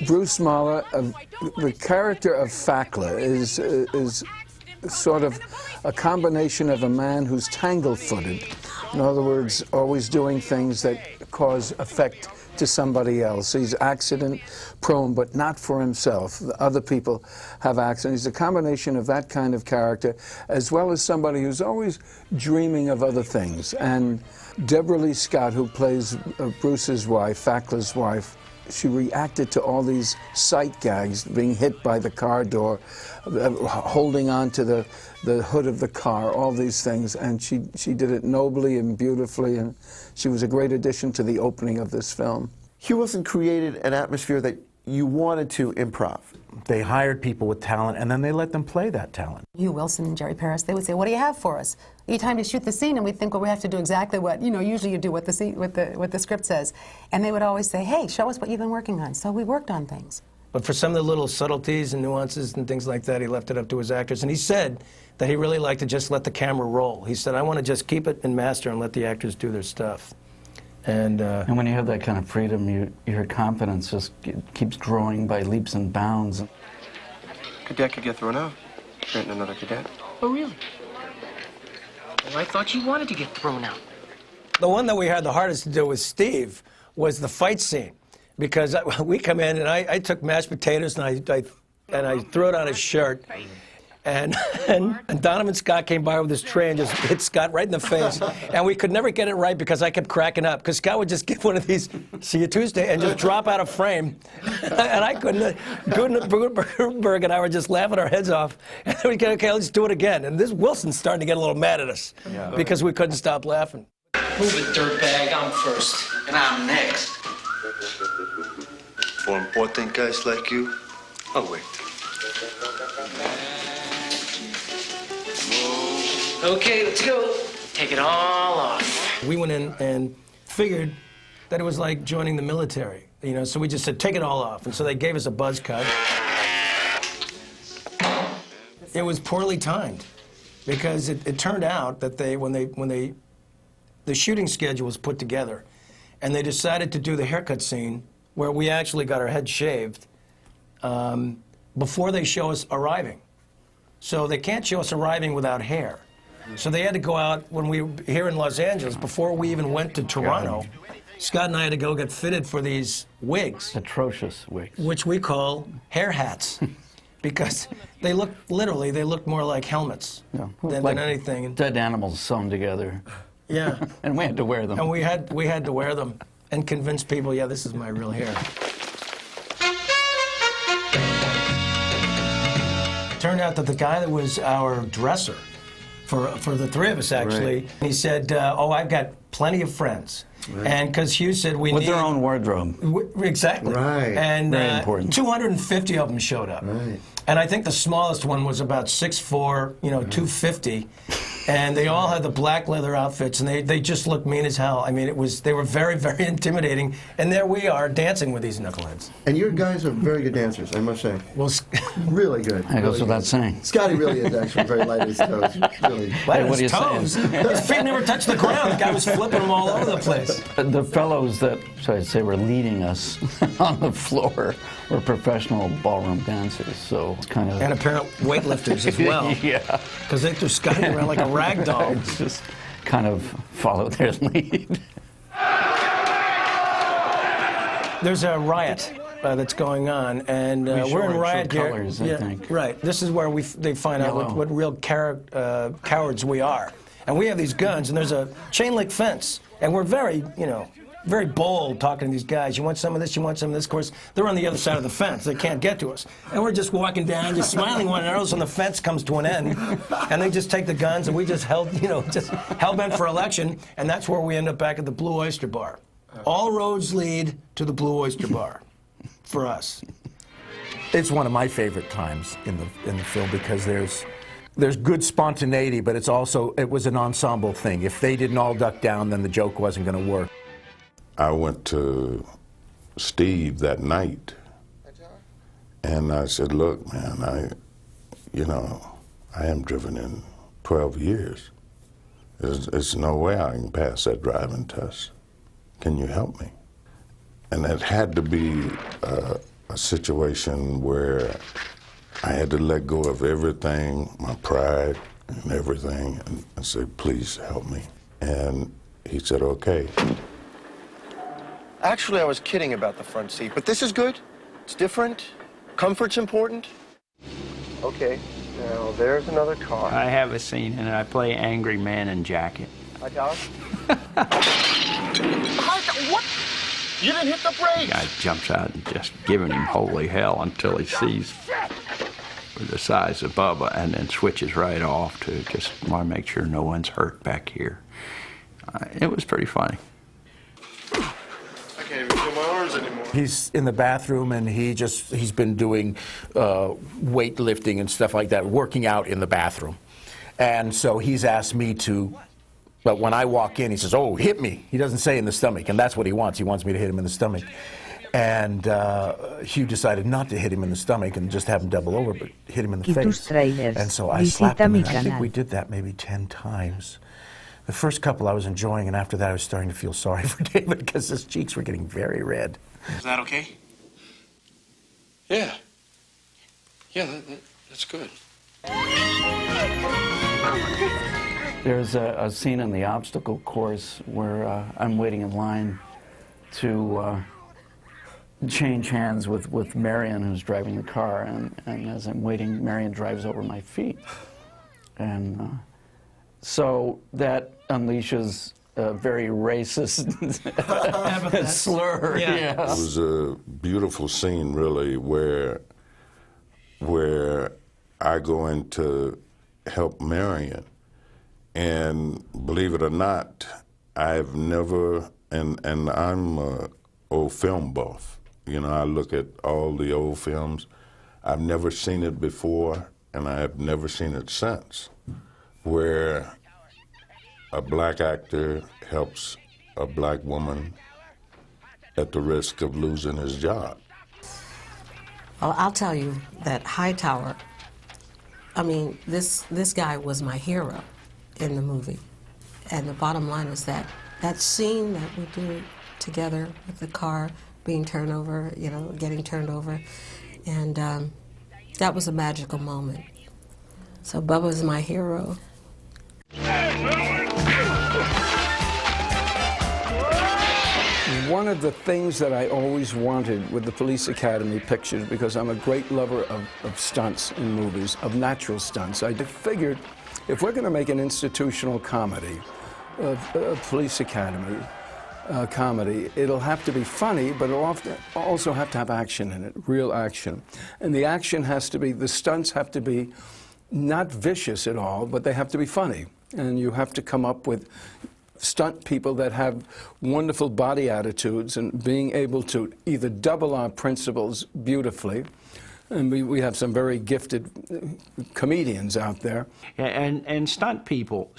Bruce Mahler, the character of Fackler is sort of a combination of a man who's tangle-footed. In other words, always doing things that cause effect to somebody else. He's accident-prone, but not for himself. Other people have accidents. He's a combination of that kind of character, as well as somebody who's always dreaming of other things. And Deborah Lee Scott, who plays Bruce's wife, Fackler's wife, she reacted to all these sight gags, being hit by the car door, holding on to the hood of the car, all these things, and she did it nobly and beautifully, and she was a great addition to the opening of this film. Hugh Wilson created an atmosphere that you wanted to improv. They hired people with talent, and then they let them play that talent. Hugh Wilson and Jerry Paris, they would say, "What do you have for us?" Each time to shoot the scene, and we think, well, we have to do exactly what, you know, usually you do what the script says. And they would always say, "Hey, show us what you've been working on." So we worked on things. But for some of the little subtleties and nuances and things like that, he left it up to his actors. And he said that he really liked to just let the camera roll. He said, "I want to just keep it in master and let the actors do their stuff." And when you have that kind of freedom, your confidence just keeps growing by leaps and bounds. Cadet could get thrown out. There ain't another cadet. Oh, really? Well, I thought you wanted to get thrown out. the one that we had the hardest to do with Steve was the fight scene. Because we come in, and I took mashed potatoes, and I threw it on his shirt. And Donovan Scott came by with his tray and just hit Scott right in the face. And we could never get it right because I kept cracking up. Because Scott would just give one of these, "See you Tuesday," and just drop out of frame. And I couldn't. Gutenberg and I were just laughing our heads off. And then we go, "Okay, let's do it again." And this Wilson's starting to get a little mad at us because we couldn't stop laughing. Move it, dirtbag. I'm first. And I'm next. For important guys like you, I'll wait. Okay, let's go. Take it all off. We went in and figured that it was like joining the military, you know, so we just said, take it all off. And so they gave us a buzz cut. It was poorly timed because it turned out that the shooting schedule was put together and they decided to do the haircut scene where we actually got our heads shaved before they show us arriving. So they can't show us arriving without hair. So they had to go out when we were here in Los Angeles, before we even went to Toronto. Scott and I had to go get fitted for these wigs. Atrocious wigs. Which we call hair hats. Because they look, literally, they look more like helmets than anything. Dead animals sewn together. Yeah. And we had to wear them. And we had to wear them and convince people, yeah, this is my real hair. Turned out that the guy that was our dresser, for the three of us, actually, he said, oh, I've got plenty of friends. Right. And because Hugh said we with need... their own wardrobe. Exactly. Right. And very important. 250 of them showed up. Right. And I think the smallest one was about 6'4", you know, 250. And they all had the black leather outfits, and they just looked mean as hell. I mean, they were very, very intimidating. And there we are, dancing with these knuckleheads. And your guys are very good dancers, I must say. Well, really good. That goes without saying. Scotty really is actually very light on his toes. Really. Light on his toes? His feet never touched the ground. The guy was flipping them all over the place. The fellows that, so I'd say, were leading us on the floor were professional ballroom dancers, so it's kind of... And apparent weightlifters as well. Yeah. Because they threw Scotty around like a rag doll. Just kind of follow their lead. There's a riot that's going on, and we're in riot gear. Colors, I think. Right. This is where they find out what real cowards we are. And we have these guns, and there's a chain link fence, and we're very, you know, very bold talking to these guys. You want some of this? You want some of this? Of course, they're on the other side of the fence. They can't get to us. And we're just walking down, just smiling one another, and the fence comes to an end. And they just take the guns, and we just just hell-bent for election, and that's where we end up back at the Blue Oyster Bar. All roads lead to the Blue Oyster Bar for us. It's one of my favorite times in the film because there's good spontaneity, but it was an ensemble thing. If they didn't all duck down, then the joke wasn't going to work. I went to Steve that night, and I said, look, man, I am driven in 12 years. There's no way I can pass that driving test. Can you help me? And it had to be a a situation where I had to let go of everything, my pride and everything, and say, please help me. And he said, okay. Actually, I was kidding about the front seat, but this is good. It's different. Comfort's important. Okay, now there's another car. I have a scene and I play angry man in jacket. Hi, Doc. What? You didn't hit the brakes! Guy jumps out and just giving him holy hell until he sees the size of Bubba and then switches right off to just want to make sure no one's hurt back here. It was pretty funny. I can't even feel my arms anymore. He's in the bathroom and he's been doing weightlifting and stuff like that, working out in the bathroom. And so he's asked me to, but when I walk in, he says, oh, hit me. He doesn't say in the stomach, and that's what he wants. He wants me to hit him in the stomach. And Hugh decided not to hit him in the stomach and just have him double over, but hit him in the face. And so I slapped him, and I think we did that maybe 10 times. The first couple I was enjoying, and after that I was starting to feel sorry for David because his cheeks were getting very red. Is that okay? Yeah. Yeah, that's good. There's a scene in the obstacle course where I'm waiting in line to change hands with Marion, who's driving the car, and as I'm waiting, Marion drives over my feet. And so that unleashes a very racist slur. Yeah. It was a beautiful scene, really, where I go in to help Marion. And believe it or not, I've never, and I'm an old film buff. You know, I look at all the old films. I've never seen it before, and I have never seen it since, where a black actor helps a black woman at the risk of losing his job. Well, I'll tell you that Hightower, I mean, this guy was my hero in the movie. And the bottom line is that scene that we do together with the car being turned over, you know, getting turned over, and that was a magical moment. So Bubba's my hero. One of the things that I always wanted with the Police Academy pictures, because I'm a great lover of stunts in movies, of natural stunts, I figured if we're going to make an institutional comedy, a Police Academy comedy, it'll have to be funny, but it'll also have to have action in it, real action. And the action has to be, the stunts have to be not vicious at all, but they have to be funny. And you have to come up with stunt people that have wonderful body attitudes and being able to either double our principles beautifully, and we have some very gifted comedians out there. And stunt people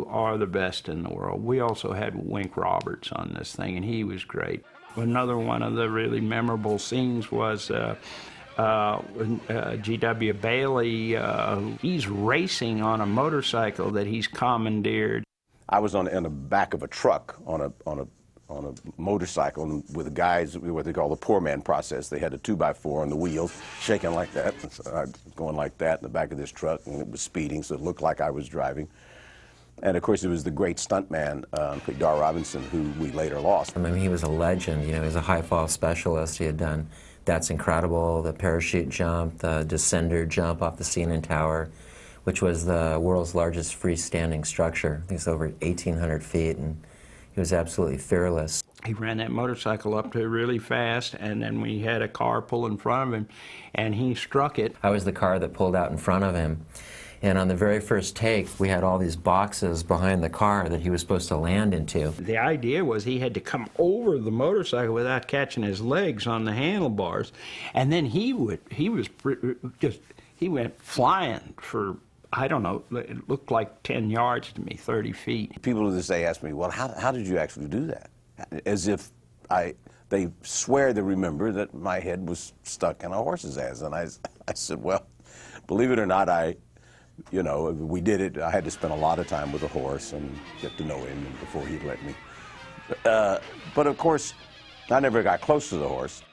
are the best in the world. We also had Wink Roberts on this thing, and he was great. Another one of the really memorable scenes was G.W. Bailey. He's racing on a motorcycle that he's commandeered. I was in the back of a truck on a motorcycle with the guys, what they call the poor man process. They had a 2x4 on the wheels, shaking like that. So I was going like that in the back of this truck, and it was speeding, so it looked like I was driving. And of course, it was the great stuntman, Dar Robinson, who we later lost. I mean, he was a legend. You know, he was a high-fall specialist. He had done That's Incredible, the parachute jump, the descender jump off the Cine Tower, which was the world's largest freestanding structure. I think it's over 1,800 feet, and he was absolutely fearless. He ran that motorcycle up there really fast, and then we had a car pull in front of him, and he struck it. I was the car that pulled out in front of him. And on the very first take, we had all these boxes behind the car that he was supposed to land into. The idea was he had to come over the motorcycle without catching his legs on the handlebars, and then he went flying for, I don't know, it looked like 10 yards to me, 30 feet. People to this day ask me, well, how did you actually do that? As if they swear they remember that my head was stuck in a horse's ass. And I said, well, believe it or not, you know, we did it. I had to spend a lot of time with the horse and get to know him before he'd let me. But of course, I never got close to the horse.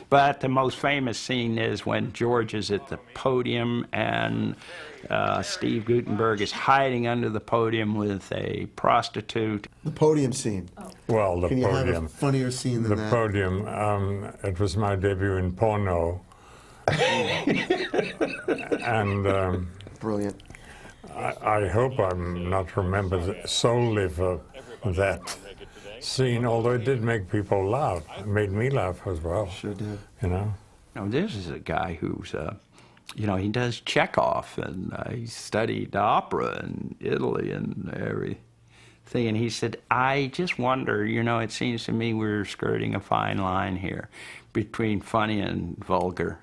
But the most famous scene is when George is at the podium and Steve Guttenberg is hiding under the podium with a prostitute. The podium scene. Well, the Can you podium. have a funnier scene than the that? The podium. It was my debut in porno. And brilliant. I hope I'm not remembered solely for that scene, although it did make people laugh. It made me laugh as well. Sure did. You know? Now, this is a guy who's, you know, he does Chekhov, and he studied opera in Italy and everything. And he said, I just wonder, you know, it seems to me we're skirting a fine line here between funny and vulgar.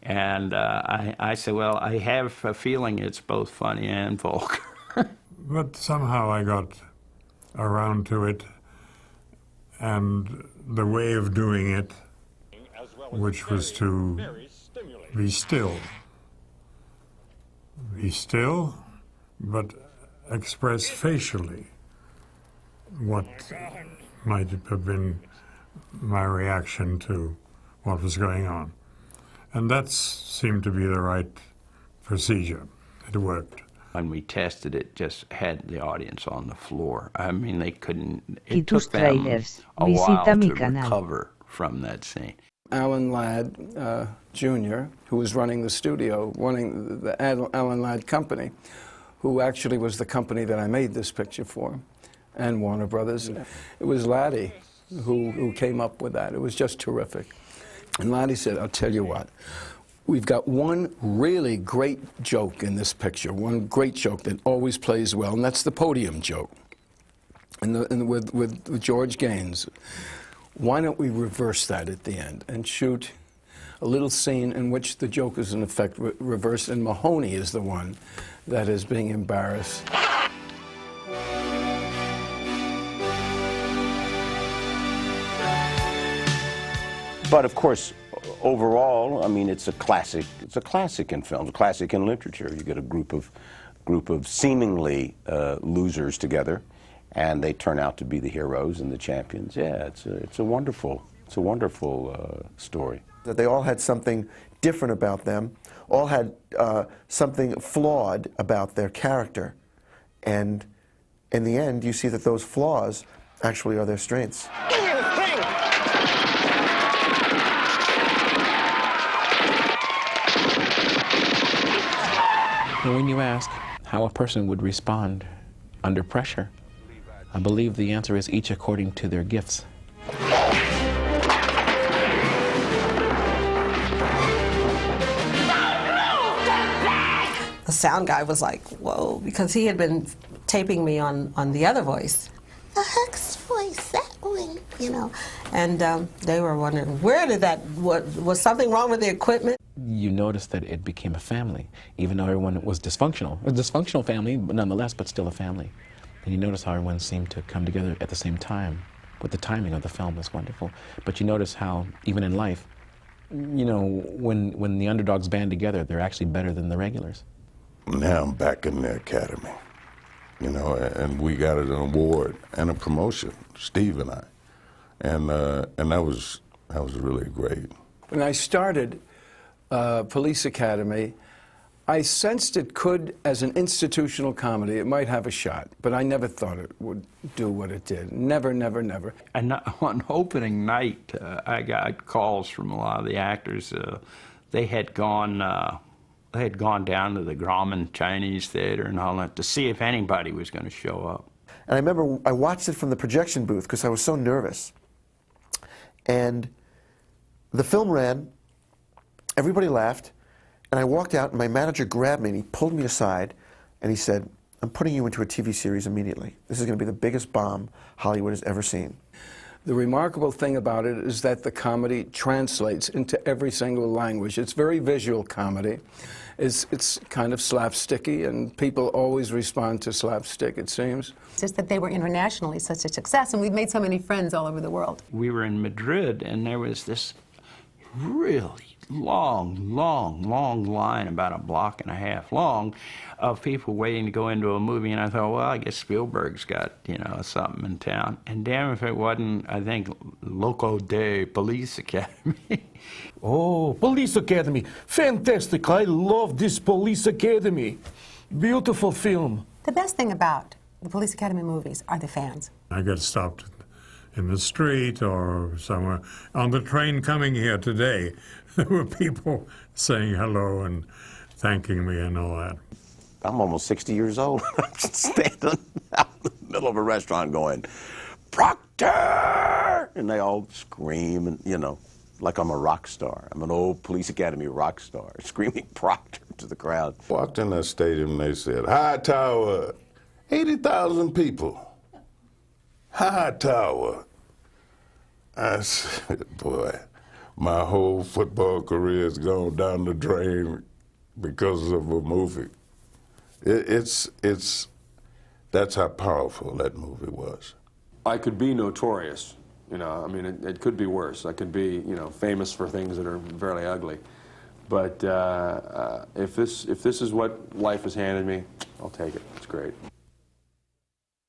And I said, well, I have a feeling it's both funny and vulgar. But somehow I got around to it, and the way of doing it, which was to be still. Be still, but express facially what might have been my reaction to what was going on. And that seemed to be the right procedure. It worked. When we tested it, just had the audience on the floor. I mean, they couldn't, it took them a while to recover from that scene. Alan Ladd Jr., who was running the studio, running the Alan Ladd Company, who actually was the company that I made this picture for, and Warner Brothers. It was Laddie who came up with that. It was just terrific. And Laddie said, I'll tell you what, we've got one really great joke in this picture, one great joke that always plays well, and that's the podium joke. And with George Gaines. Why don't we reverse that at the end and shoot a little scene in which the joke is in effect reversed, and Mahoney is the one that is being embarrassed. But of course, overall, I mean, it's a classic. It's a classic in film, a classic in literature. You get a group of seemingly losers together, and they turn out to be the heroes and the champions. Yeah, it's a wonderful story. That they all had something different about them, all had something flawed about their character, and in the end, you see that those flaws actually are their strengths. And when you ask how a person would respond under pressure, I believe the answer is each according to their gifts. The sound guy was like, whoa, because he had been taping me on the other voice. The heck's voice, that one, you know. And they were wondering, where did that, was something wrong with the equipment? You notice that it became a family, even though everyone was dysfunctional. A dysfunctional family, but nonetheless, but still a family. And you notice how everyone seemed to come together at the same time. With the timing of the film was wonderful. But you notice how, even in life, you know, when the underdogs band together, they're actually better than the regulars. Now I'm back in the academy, you know, and we got an award and a promotion, Steve and I, and that was really great. When I started Police Academy, I sensed it could, as an institutional comedy, it might have a shot, but I never thought it would do what it did. Never, never, never. And on opening night, I got calls from a lot of the actors. They had gone down to the Grauman Chinese Theater and all that to see if anybody was going to show up. And I remember I watched it from the projection booth because I was so nervous. And the film ran, everybody laughed, and I walked out and my manager grabbed me and he pulled me aside and he said, I'm putting you into a TV series immediately. This is going to be the biggest bomb Hollywood has ever seen. The remarkable thing about it is that the comedy translates into every single language. It's very visual comedy. It's kind of slapsticky, and people always respond to slapstick, it seems. It's just that they were internationally such a success, and we've made so many friends all over the world. We were in Madrid, and there was this really long line, about a block and a half long, of people waiting to go into a movie. And I thought, well, I guess Spielberg's got, you know, something in town. And damn if it wasn't, I think, LOCA de Police Academy. Oh, Police Academy. Fantastic. I love this Police Academy. Beautiful film. The best thing about the Police Academy movies are the fans. I get stopped in the street or somewhere. On the train coming here today, there were people saying hello and thanking me and all that. I'm almost 60 years old. I'm standing out in the middle of a restaurant going, Proctor! And they all scream, and, you know, like I'm a rock star. I'm an old Police Academy rock star, screaming Proctor to the crowd. Walked in that stadium and they said, High Tower, 80,000 people. High Tower. I said, boy, my whole football career has gone down the drain because of a movie. That's how powerful that movie was. I could be notorious, you know, I mean, it could be worse. I could be, you know, famous for things that are very ugly. But if this is what life has handed me, I'll take it. It's great.